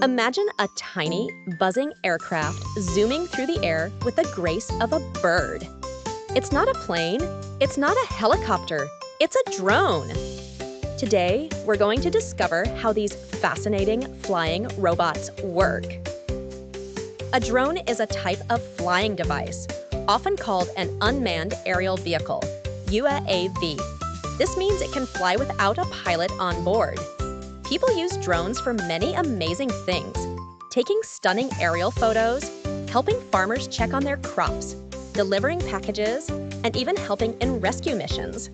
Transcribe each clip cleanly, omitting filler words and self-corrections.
Imagine a tiny, buzzing aircraft zooming through the air with the grace of a bird. It's not a plane, it's not a helicopter, it's a drone. Today, we're going to discover how these fascinating flying robots work. A drone is a type of flying device, often called an unmanned aerial vehicle, UAV. This means it can fly without a pilot on board. People use drones for many amazing things, taking stunning aerial photos, helping farmers check on their crops, delivering packages, and even helping in rescue missions.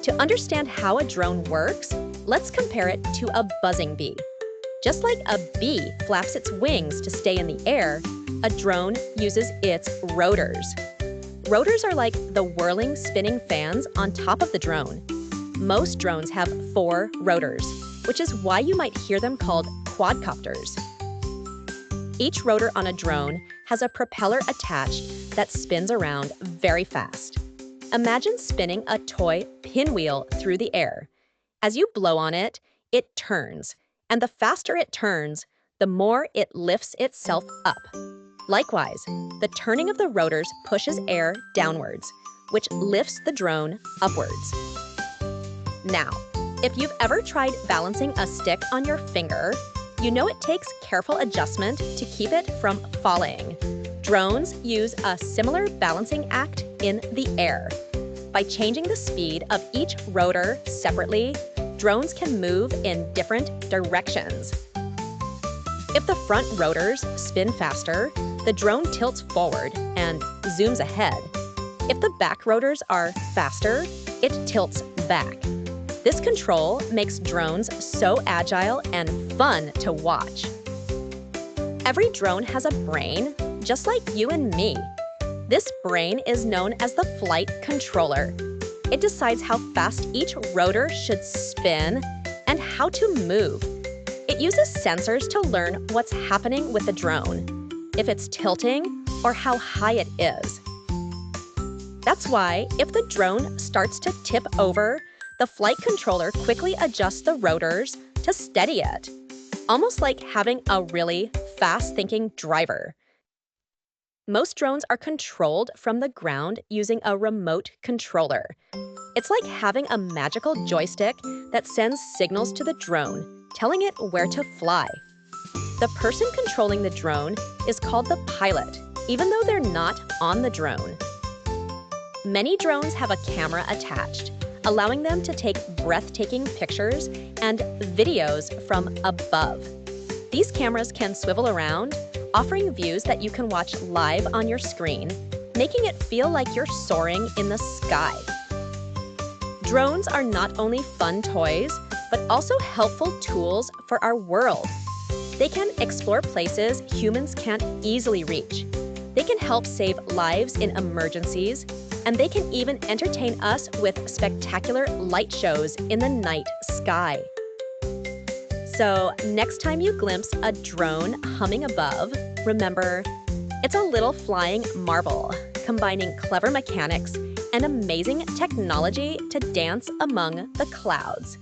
To understand how a drone works, let's compare it to a buzzing bee. Just like a bee flaps its wings to stay in the air, a drone uses its rotors. Rotors are like the whirling, spinning fans on top of the drone. Most drones have 4 rotors, which is why you might hear them called quadcopters. Each rotor on a drone has a propeller attached that spins around very fast. Imagine spinning a toy pinwheel through the air. As you blow on it, it turns, and the faster it turns, the more it lifts itself up. Likewise, the turning of the rotors pushes air downwards, which lifts the drone upwards. Now, if you've ever tried balancing a stick on your finger, you know it takes careful adjustment to keep it from falling. Drones use a similar balancing act in the air. By changing the speed of each rotor separately, drones can move in different directions. If the front rotors spin faster, the drone tilts forward and zooms ahead. If the back rotors are faster, it tilts back. This control makes drones so agile and fun to watch. Every drone has a brain, just like you and me. This brain is known as the flight controller. It decides how fast each rotor should spin and how to move. It uses sensors to learn what's happening with the drone, if it's tilting or how high it is. That's why if the drone starts to tip over, the flight controller quickly adjusts the rotors to steady it, almost like having a really fast-thinking driver. Most drones are controlled from the ground using a remote controller. It's like having a magical joystick that sends signals to the drone, telling it where to fly. The person controlling the drone is called the pilot, even though they're not on the drone. Many drones have a camera attached, allowing them to take breathtaking pictures and videos from above. These cameras can swivel around, offering views that you can watch live on your screen, making it feel like you're soaring in the sky. Drones are not only fun toys, but also helpful tools for our world. They can explore places humans can't easily reach. They can help save lives in emergencies, and they can even entertain us with spectacular light shows in the night sky. So, next time you glimpse a drone humming above, remember, it's a little flying marvel, combining clever mechanics and amazing technology to dance among the clouds.